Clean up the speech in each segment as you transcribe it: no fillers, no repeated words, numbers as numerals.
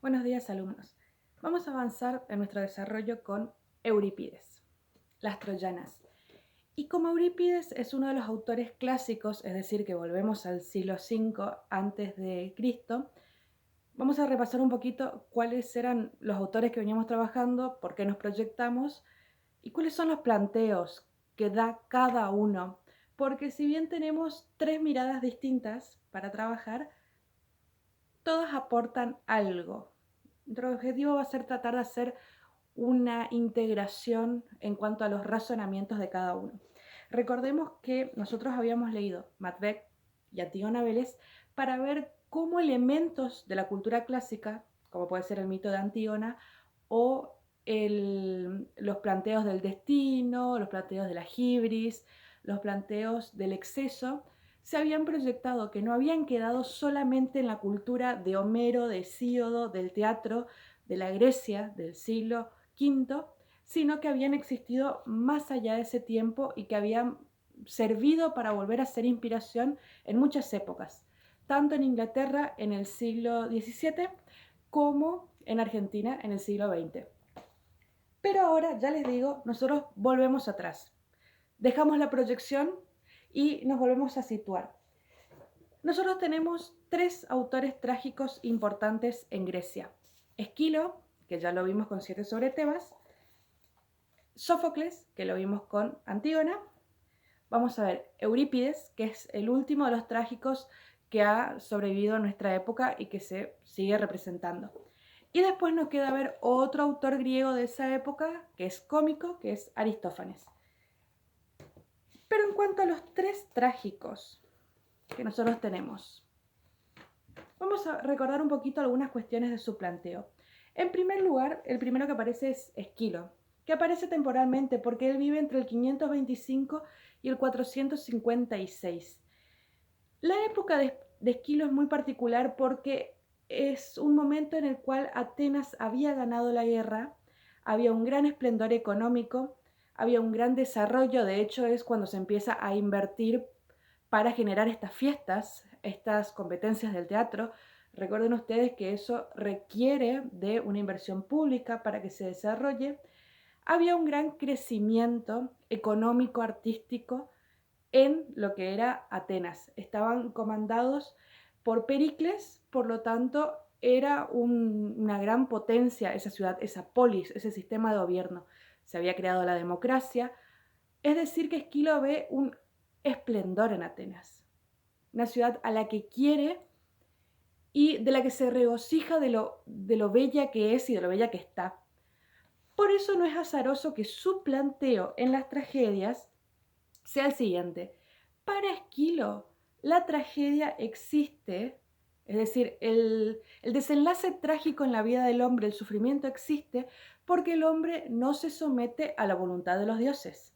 Buenos días, alumnos. Vamos a avanzar en nuestro desarrollo con Eurípides, las troyanas. Y como Eurípides es uno de los autores clásicos, es decir, que volvemos al siglo V antes de Cristo, vamos a repasar un poquito cuáles eran los autores que veníamos trabajando, por qué nos proyectamos y cuáles son los planteos que da cada uno. Porque si bien tenemos tres miradas distintas para trabajar, todas aportan algo. Nuestro objetivo va a ser tratar de hacer una integración en cuanto a los razonamientos de cada uno. Recordemos que nosotros habíamos leído Macbeth y Antígona Vélez para ver cómo elementos de la cultura clásica, como puede ser el mito de Antígona o los planteos del destino, los planteos de la hibris, los planteos del exceso, se habían proyectado, que no habían quedado solamente en la cultura de Homero, de Hesíodo, del teatro, de la Grecia del siglo V, sino que habían existido más allá de ese tiempo y que habían servido para volver a ser inspiración en muchas épocas, tanto en Inglaterra en el siglo XVII como en Argentina en el siglo XX. Pero ahora, ya les digo, nosotros volvemos atrás. Dejamos la proyección y nos volvemos a situar. Nosotros tenemos tres autores trágicos importantes en Grecia. Esquilo, que ya lo vimos con 7 sobre Tebas. Sófocles, que lo vimos con Antígona. Vamos a ver Eurípides, que es el último de los trágicos que ha sobrevivido a nuestra época y que se sigue representando. Y después nos queda ver otro autor griego de esa época, que es cómico, que es Aristófanes. Pero en cuanto a los tres trágicos que nosotros tenemos, vamos a recordar un poquito algunas cuestiones de su planteo. En primer lugar, el primero que aparece es Esquilo, que aparece temporalmente porque él vive entre el 525 y el 456. La época de Esquilo es muy particular porque es un momento en el cual Atenas había ganado la guerra, había un gran esplendor económico, había un gran desarrollo, de hecho es cuando se empieza a invertir para generar estas fiestas, estas competencias del teatro. Recuerden ustedes que eso requiere de una inversión pública para que se desarrolle. Había un gran crecimiento económico, artístico en lo que era Atenas. Estaban comandados por Pericles, por lo tanto era una gran potencia esa ciudad, esa polis, ese sistema de gobierno. Se había creado la democracia, es decir que Esquilo ve un esplendor en Atenas, una ciudad a la que quiere y de la que se regocija de lo bella que es y de lo bella que está. Por eso no es azaroso que su planteo en las tragedias sea el siguiente. Para Esquilo, la tragedia existe, es decir, el desenlace trágico en la vida del hombre, el sufrimiento existe porque el hombre no se somete a la voluntad de los dioses.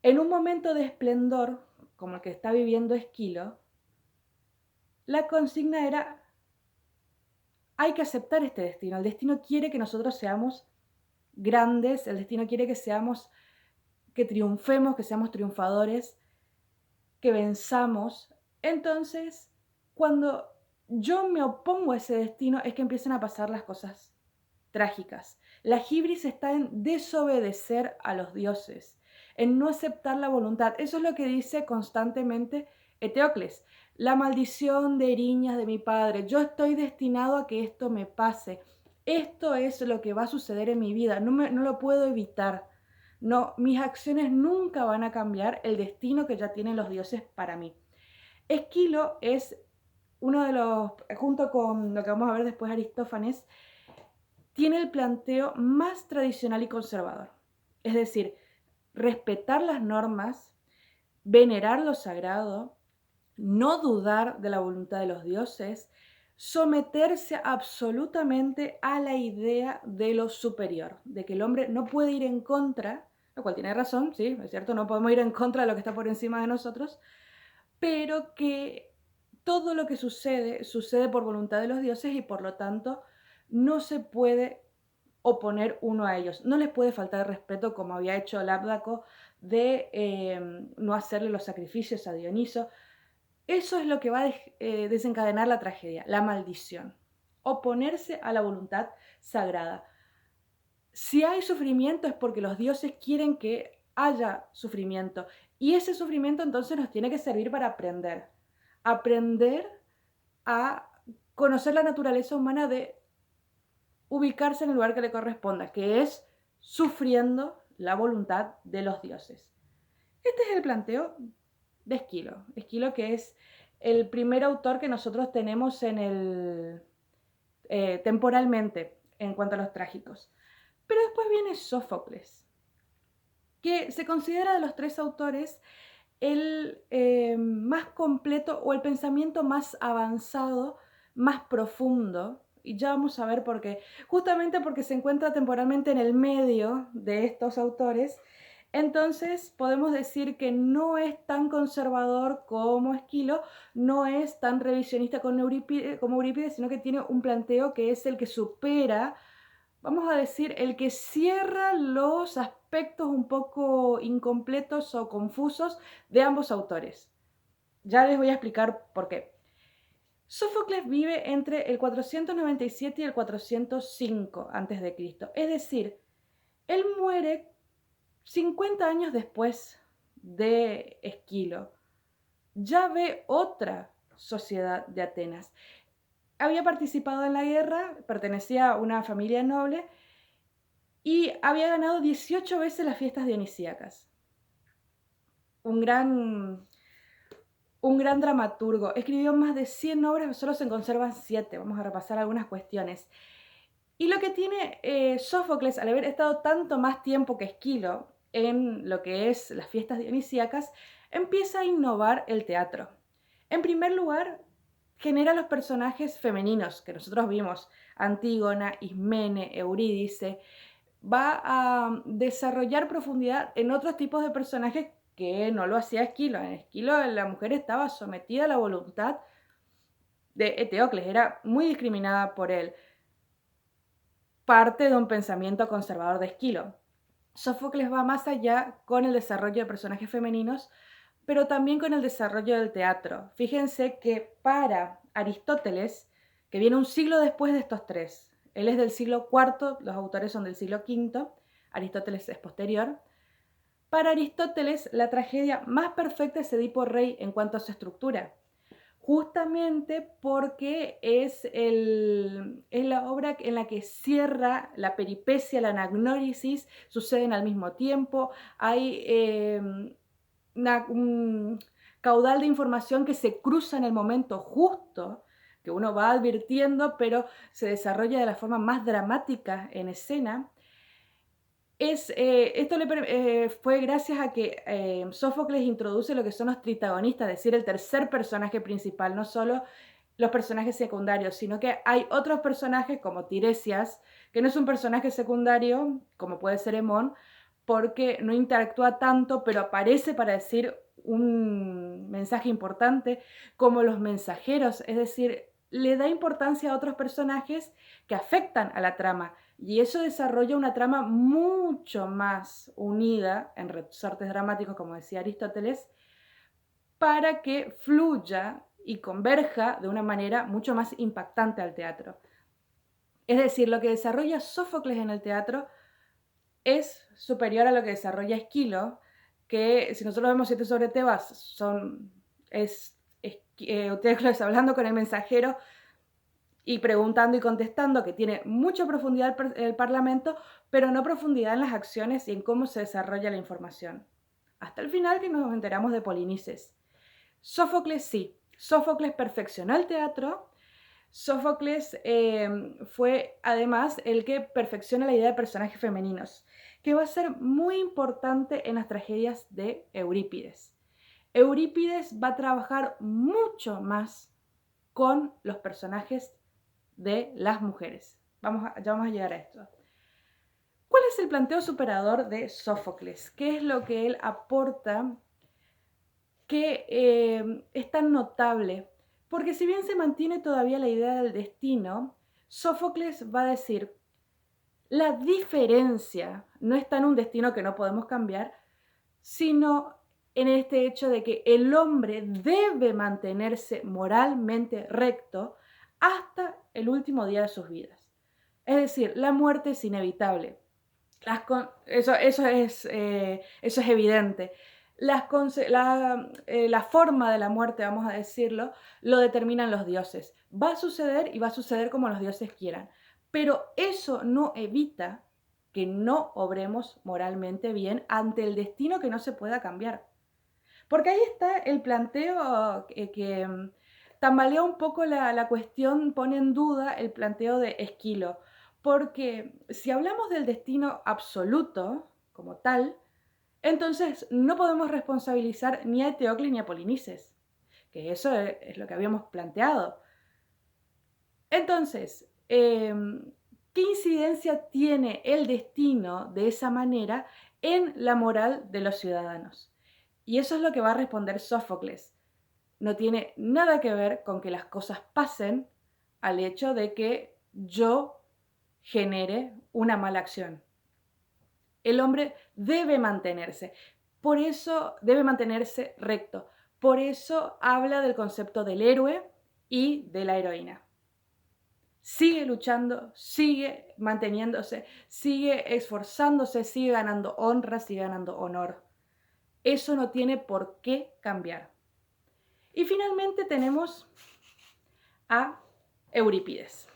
En un momento de esplendor, como el que está viviendo Esquilo, la consigna era, hay que aceptar este destino. El destino quiere que nosotros seamos grandes, el destino quiere que triunfemos, que seamos triunfadores, que venzamos. Entonces, cuando yo me opongo a ese destino, es que empiezan a pasar las cosas trágicas. La hibris está en desobedecer a los dioses, en no aceptar la voluntad. Eso es lo que dice constantemente Eteocles. La maldición de Eriñas de mi padre. Yo estoy destinado a que esto me pase. Esto es lo que va a suceder en mi vida. No lo puedo evitar. No, mis acciones nunca van a cambiar el destino que ya tienen los dioses para mí. Esquilo es uno de los, junto con lo que vamos a ver después Aristófanes, tiene el planteo más tradicional y conservador. Es decir, respetar las normas, venerar lo sagrado, no dudar de la voluntad de los dioses, someterse absolutamente a la idea de lo superior, de que el hombre no puede ir en contra, lo cual tiene razón, sí, es cierto, no podemos ir en contra de lo que está por encima de nosotros, pero que todo lo que sucede, sucede por voluntad de los dioses y por lo tanto no se puede oponer uno a ellos. No les puede faltar respeto como había hecho Labdaco de no hacerle los sacrificios a Dioniso. Eso es lo que va a desencadenar la tragedia, la maldición. oponerse a la voluntad sagrada. Si hay sufrimiento es porque los dioses quieren que haya sufrimiento. Y ese sufrimiento entonces nos tiene que servir para aprender. Aprender a conocer la naturaleza humana de ubicarse en el lugar que le corresponda, que es sufriendo la voluntad de los dioses. Este es el planteo de Esquilo. Esquilo, que es el primer autor que nosotros tenemos en el temporalmente en cuanto a los trágicos. Pero después viene Sófocles, que se considera de los tres autores el más completo o el pensamiento más avanzado, más profundo. Y ya vamos a ver por qué. Justamente porque se encuentra temporalmente en el medio de estos autores. Entonces podemos decir que no es tan conservador como Esquilo, no es tan revisionista como Eurípides, sino que tiene un planteo que es el que supera, vamos a decir, el que cierra los aspectos un poco incompletos o confusos de ambos autores. Ya les voy a explicar por qué. Sófocles vive entre el 497 y el 405 a.C. Es decir, él muere 50 años después de Esquilo. Ya ve otra sociedad de Atenas. Había participado en la guerra, pertenecía a una familia noble y había ganado 18 veces las fiestas dionisíacas. Un gran dramaturgo. Escribió más de 100 obras, solo se conservan 7. Vamos a repasar algunas cuestiones. Y lo que tiene Sófocles, al haber estado tanto más tiempo que Esquilo en lo que es las fiestas dionisíacas, empieza a innovar el teatro. En primer lugar, genera los personajes femeninos que nosotros vimos, Antígona, Ismene, Eurídice. Va a desarrollar profundidad en otros tipos de personajes que no lo hacía Esquilo. En Esquilo la mujer estaba sometida a la voluntad de Eteocles, era muy discriminada por él. Parte de un pensamiento conservador de Esquilo. Sófocles va más allá con el desarrollo de personajes femeninos, pero también con el desarrollo del teatro. Fíjense que para Aristóteles, que viene un siglo después de estos tres, él es del siglo IV, los autores son del siglo V, Aristóteles es posterior. Para Aristóteles, la tragedia más perfecta es Edipo Rey en cuanto a su estructura, justamente porque es la obra en la que cierra la peripecia, la anagnórisis, suceden al mismo tiempo, hay un caudal de información que se cruza en el momento justo, que uno va advirtiendo, pero se desarrolla de la forma más dramática en escena. Esto fue gracias a que Sófocles introduce lo que son los tritagonistas, es decir, el tercer personaje principal, no solo los personajes secundarios, sino que hay otros personajes como Tiresias, que no es un personaje secundario, como puede ser Hemón, porque no interactúa tanto, pero aparece para decir un mensaje importante, como los mensajeros, es decir, le da importancia a otros personajes que afectan a la trama. Y eso desarrolla una trama mucho más unida en resortes dramáticos, como decía Aristóteles, para que fluya y converja de una manera mucho más impactante al teatro. Es decir, lo que desarrolla Sófocles en el teatro es superior a lo que desarrolla Esquilo, que si nosotros vemos 7 sobre Tebas, Eutecles hablando con el mensajero y preguntando y contestando, que tiene mucha profundidad el Parlamento, pero no profundidad en las acciones y en cómo se desarrolla la información. Hasta el final, que nos enteramos de Polinices. Sófocles sí, Sófocles perfeccionó el teatro. Sófocles fue además el que perfecciona la idea de personajes femeninos, que va a ser muy importante en las tragedias de Eurípides. Eurípides va a trabajar mucho más con los personajes de las mujeres. Ya vamos a llegar a esto. ¿Cuál es el planteo superador de Sófocles? ¿Qué es lo que él aporta que es tan notable? Porque si bien se mantiene todavía la idea del destino, Sófocles va a decir, la diferencia no está en un destino que no podemos cambiar, sino en este hecho de que el hombre debe mantenerse moralmente recto hasta el último día de sus vidas. Es decir, la muerte es inevitable. Eso es evidente. La forma de la muerte, vamos a decirlo, lo determinan los dioses. Va a suceder y va a suceder como los dioses quieran. Pero eso no evita que no obremos moralmente bien ante el destino que no se pueda cambiar. Porque ahí está el planteo que tambalea un poco la cuestión, pone en duda el planteo de Esquilo. Porque si hablamos del destino absoluto como tal, entonces no podemos responsabilizar ni a Eteocles ni a Polinices, que eso es lo que habíamos planteado. Entonces, ¿qué incidencia tiene el destino de esa manera en la moral de los ciudadanos? Y eso es lo que va a responder Sófocles. No tiene nada que ver con que las cosas pasen al hecho de que yo genere una mala acción. El hombre debe mantenerse, por eso debe mantenerse recto. Por eso habla del concepto del héroe y de la heroína. Sigue luchando, sigue manteniéndose, sigue esforzándose, sigue ganando honra, sigue ganando honor. Eso no tiene por qué cambiar. Y finalmente tenemos a Eurípides.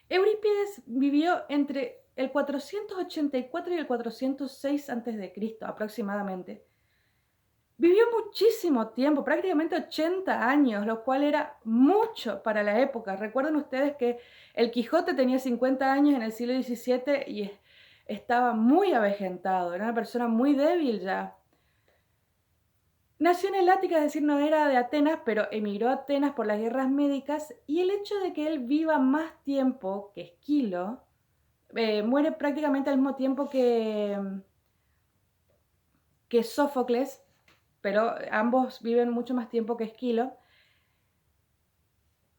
Eurípides vivió entre el 484 y el 406 a.C. aproximadamente. Vivió muchísimo tiempo, prácticamente 80 años, lo cual era mucho para la época. Recuerden ustedes que el Quijote tenía 50 años en el siglo XVII y estaba muy avejentado, era una persona muy débil ya. Nació en el Ática, es decir, no era de Atenas, pero emigró a Atenas por las guerras médicas, y el hecho de que él viva más tiempo que Esquilo, muere prácticamente al mismo tiempo que Sófocles, pero ambos viven mucho más tiempo que Esquilo,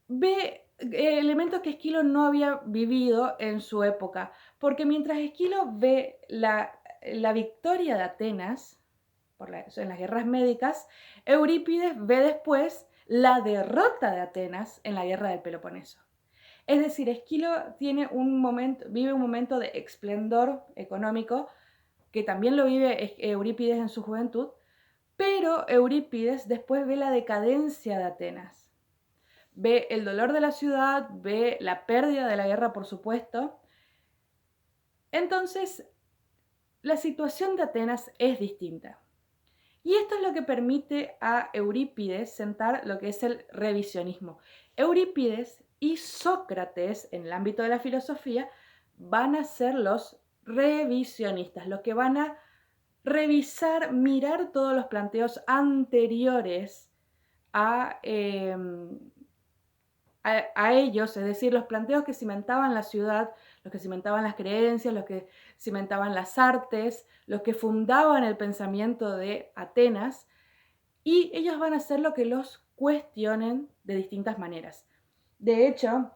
ve elementos que Esquilo no había vivido en su época, porque mientras Esquilo ve la victoria de Atenas en las guerras médicas, Eurípides ve después la derrota de Atenas en la guerra del Peloponeso. Es decir, Esquilo vive un momento de esplendor económico, que también lo vive Eurípides en su juventud, pero Eurípides después ve la decadencia de Atenas. Ve el dolor de la ciudad, ve la pérdida de la guerra, por supuesto. Entonces, la situación de Atenas es distinta. Y esto es lo que permite a Eurípides sentar lo que es el revisionismo. Eurípides y Sócrates, en el ámbito de la filosofía, van a ser los revisionistas, los que van a revisar, mirar todos los planteos anteriores a ellos, es decir, los planteos que cimentaban la ciudad, los que cimentaban las creencias, los que cimentaban las artes, los que fundaban el pensamiento de Atenas, y ellos van a hacer lo que los cuestionen de distintas maneras. De hecho,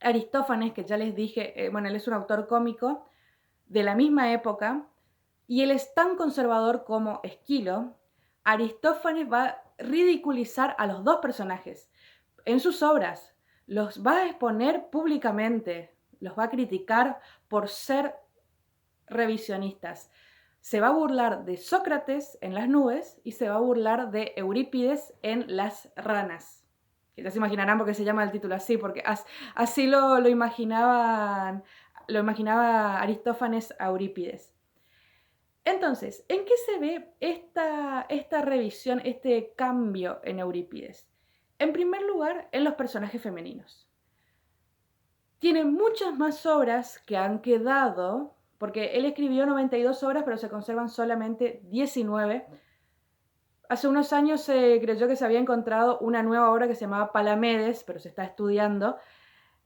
Aristófanes, que ya les dije, él es un autor cómico de la misma época, y él es tan conservador como Esquilo. Aristófanes va a ridiculizar a los dos personajes en sus obras, los va a exponer públicamente, los va a criticar por ser revisionistas. Se va a burlar de Sócrates en las nubes y se va a burlar de Eurípides en las ranas. Que ya se imaginarán por qué se llama el título así, porque así lo imaginaba Aristófanes a Eurípides. Entonces, ¿en qué se ve esta revisión, este cambio en Eurípides? En primer lugar, en los personajes femeninos. Tiene muchas más obras que han quedado, porque él escribió 92 obras, pero se conservan solamente 19. Hace unos años se creyó que se había encontrado una nueva obra que se llamaba Palamedes, pero se está estudiando.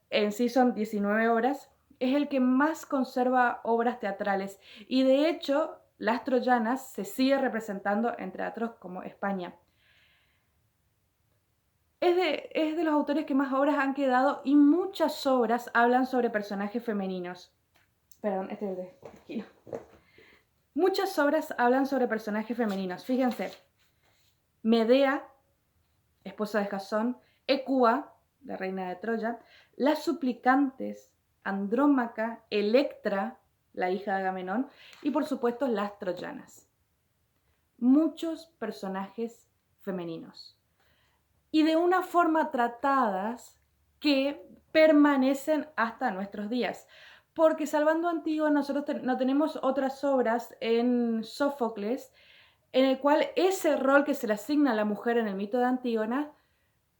En sí son 19 obras. Es el que más conserva obras teatrales. Y de hecho, Las Troyanas se sigue representando en teatros como España. Es de los autores que más obras han quedado, y muchas obras hablan sobre personajes femeninos. Perdón, Muchas obras hablan sobre personajes femeninos. Fíjense, Medea, esposa de Jasón, Ecua, la reina de Troya, las suplicantes, Andrómaca, Electra, la hija de Agamenón, y por supuesto las troyanas. Muchos personajes femeninos. Y de una forma tratadas que permanecen hasta nuestros días. Porque salvando a Antígona, nosotros no tenemos otras obras en Sófocles en el cual ese rol que se le asigna a la mujer en el mito de Antígona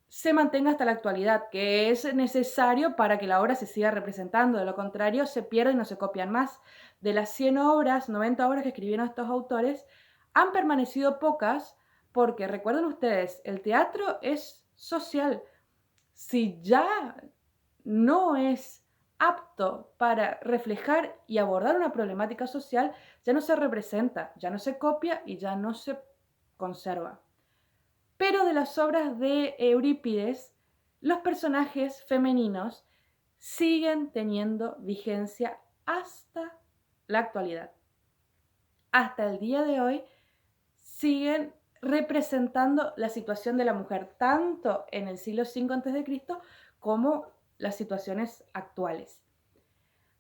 se mantenga hasta la actualidad, que es necesario para que la obra se siga representando. De lo contrario, se pierde y no se copian más. De las 100 obras, 90 obras que escribieron estos autores, han permanecido pocas porque, recuerden ustedes, el teatro es social. Si ya no es apto para reflejar y abordar una problemática social, ya no se representa, ya no se copia y ya no se conserva. Pero de las obras de Eurípides, los personajes femeninos siguen teniendo vigencia hasta la actualidad. Hasta el día de hoy siguen representando la situación de la mujer, tanto en el siglo V a.C. como las situaciones actuales.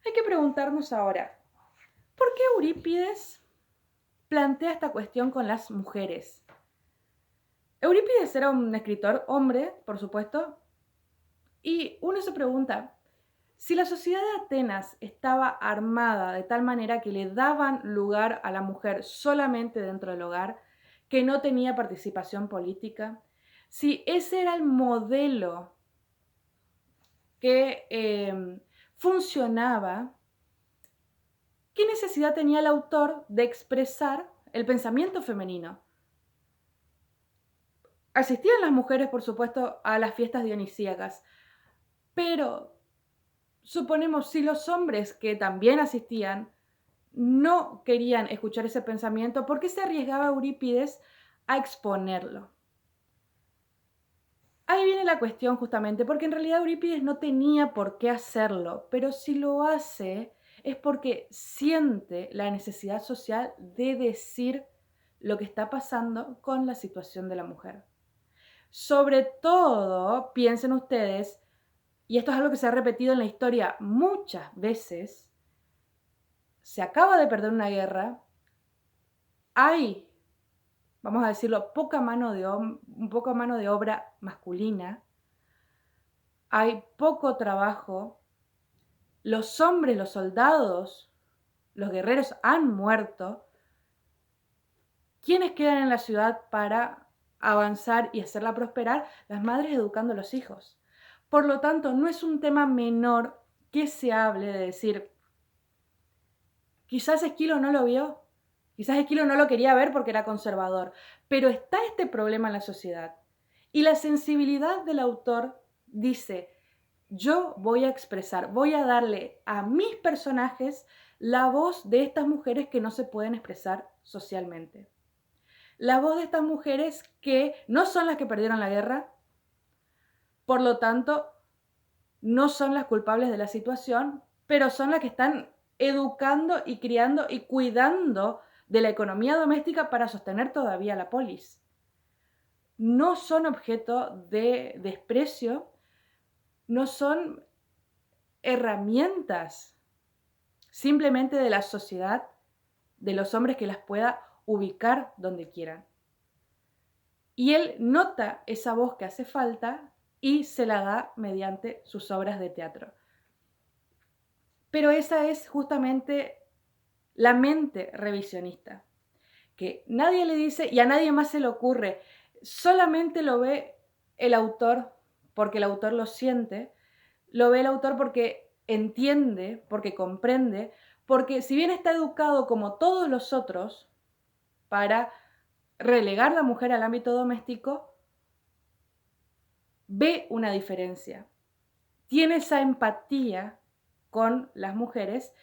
Hay que preguntarnos ahora, ¿por qué Eurípides plantea esta cuestión con las mujeres? Eurípides era un escritor hombre, por supuesto, y uno se pregunta, si la sociedad de Atenas estaba armada de tal manera que le daban lugar a la mujer solamente dentro del hogar, que no tenía participación política, si ese era el modelo que funcionaba, ¿qué necesidad tenía el autor de expresar el pensamiento femenino? Asistían las mujeres, por supuesto, a las fiestas dionisíacas, pero suponemos si los hombres que también asistían no querían escuchar ese pensamiento, ¿por qué se arriesgaba Eurípides a exponerlo? Ahí viene la cuestión justamente, porque en realidad Eurípides no tenía por qué hacerlo, pero si lo hace es porque siente la necesidad social de decir lo que está pasando con la situación de la mujer. Sobre todo, piensen ustedes, y esto es algo que se ha repetido en la historia muchas veces, se acaba de perder una guerra, hay, vamos a decirlo, poca mano de obra masculina, hay poco trabajo, los hombres, los soldados, los guerreros han muerto. ¿Quiénes quedan en la ciudad para avanzar y hacerla prosperar? Las madres educando a los hijos. Por lo tanto, no es un tema menor que se hable de decir, quizás Esquilo no lo vio, quizás Esquilo no lo quería ver porque era conservador, pero está este problema en la sociedad. Y la sensibilidad del autor dice, yo voy a expresar, voy a darle a mis personajes la voz de estas mujeres que no se pueden expresar socialmente. La voz de estas mujeres que no son las que perdieron la guerra, por lo tanto, no son las culpables de la situación, pero son las que están educando y criando y cuidando de la economía doméstica para sostener todavía la polis. No son objeto de desprecio, no son herramientas simplemente de la sociedad, de los hombres que las pueda ubicar donde quieran. Y él nota esa voz que hace falta y se la da mediante sus obras de teatro. Pero esa es justamente la mente revisionista, que nadie le dice y a nadie más se le ocurre, solamente lo ve el autor porque el autor lo siente, lo ve el autor porque entiende, porque comprende, porque si bien está educado como todos los otros para relegar a la mujer al ámbito doméstico, ve una diferencia, tiene esa empatía con las mujeres